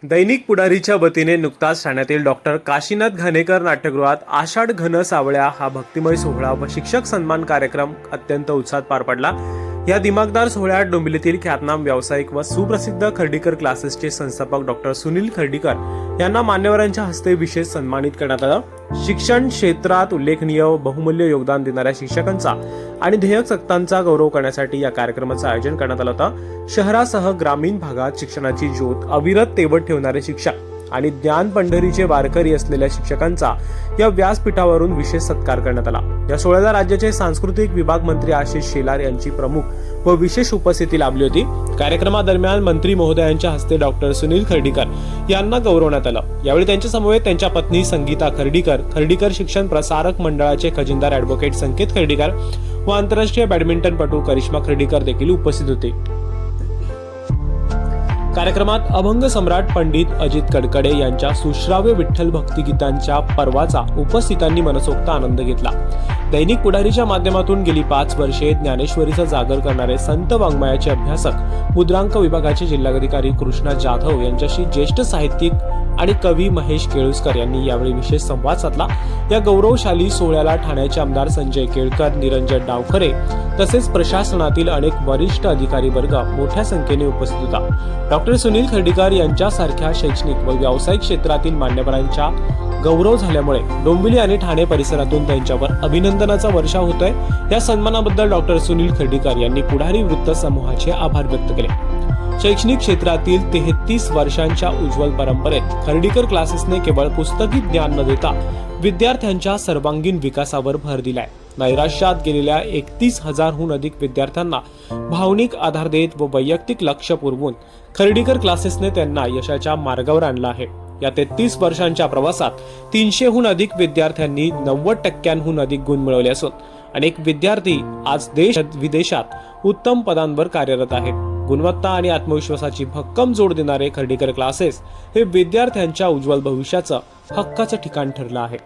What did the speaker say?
दैनिक पुढारीच्या वतीने नुकताच ठाण्यातील डॉक्टर काशीनाथ घाणेकर नाट्यगृहात आषाढ घन सावळ्या हा भक्तिमय सोहळा व शिक्षक सन्मान कार्यक्रम अत्यंत उत्साहात पार पडला। या दिमागदार सोहळ्यात डोंबिवलीतील ख्यातनाम व्यावसायिक व सुप्रसिद्ध खर्डीकर क्लासेसचे संस्थापक डॉक्टर सुनील खर्डीकर यांना मान्यवरांच्या हस्ते विशेष सन्मानित करण्यात आलं। शिक्षण क्षेत्रात उल्लेखनीय व बहुमूल्य योगदान देणाऱ्या शिक्षकांचा आणि ध्येयसक्तांचा गौरव करण्यासाठी या कार्यक्रमाचं आयोजन करण्यात आलं होतं। शहरासह ग्रामीण भागात शिक्षणाची ज्योत अविरत तेवत ठेवणारे शिक्षक आणि ज्ञान पंढरीचे वारकरी असलेल्या शिक्षकांचा या व्यासपीठावरून विशेष सत्कार करण्यात आला। या सोहळ्याला राज्याचे सांस्कृतिक विभाग मंत्री आशिष शेलार यांची प्रमुख व विशेष उपस्थिती लाभली होती। कार्यक्रमादरम्यान मंत्री महोदयांच्या हस्ते डॉक्टर सुनील खर्डीकर यांना गौरवण्यात आलं। यावेळी त्यांच्या समवेत त्यांच्या पत्नी संगीता खर्डीकर, खर्डीकर शिक्षण प्रसारक मंडळाचे खजिनदार ॲडव्होकेट संकेत खर्डीकर व आंतरराष्ट्रीय बॅडमिंटनपटू करिश्मा खर्डीकर देखील उपस्थित होते। कार्यक्रमात अभंग सम्राट पंडित अजित कडकडे यांच्या सुश्राव्य विठ्ठल भक्तिगीतांच्या पर्वाचा उपस्थितांनी मनसोक्त आनंद घेतला। दैनिक पुढारीच्या माध्यमातून गेली 5 वर्षे ज्ञानेश्वरीचा जागर करणारे संत वाङ्मयाचे अभ्यासक मुद्रांक विभागाचे जिल्हाधिकारी कृष्णा जाधव यांच्याशी ज्येष्ठ साहित्यिक आणि कवी महेश केळुसकर यांनी यावेळी विशेष संवाद साधला। या गौरवशाली सोहळ्याला ठाण्याचे आमदार संजय केळकर, निरंजन डावखरे तसेच प्रशासनातील अनेक वरिष्ठ अधिकारी वर्ग मोठ्या संख्येने उपस्थित होता। डॉक्टर सुनील खर्डीकर यांच्यासारख्या शैक्षणिक व व्यावसायिक क्षेत्रातील मान्यवरांचा गौरव झाल्यामुळे डोंबिवली आणि ठाणे परिसरातून त्यांच्यावर अभिनंदनाचा वर्षाव होतोय। या सन्मानाबद्दल डॉक्टर सुनील खर्डीकर यांनी पुढारी वृत्त समूहाचे आभार व्यक्त केले। शैक्षणिक क्षेत्रातील 33 वर्षांच्या उज्ज्वल परंपरेत खर्डीकर क्लासेसने केवळ पुस्तकी ज्ञान न देता विद्यार्थ्यांच्या सर्वांगीण विकासावर भर दिलाय। नैराश्यात गेलेल्या 31,000हून अधिक विद्यार्थ्यांना भावनिक आधार देत व वैयक्तिक लक्ष पुरवून खर्डीकर क्लासेसने त्यांना यशाच्या मार्गावर आणलं आहे। या 33 वर्षांच्या प्रवासात 300हून अधिक विद्यार्थ्यांनी 90%हून अधिक गुण मिळवले असून अनेक विद्यार्थी आज देश विदेशात उत्तम पदांवर कार्यरत आहेत। गुणवत्ता आणि आत्मविश्वासाची भक्कम जोड देणारे खर्डीकर क्लासेस हे विद्यार्थ्यांच्या उज्ज्वल भविष्याचं हक्काचं ठिकाण ठरलं आहे।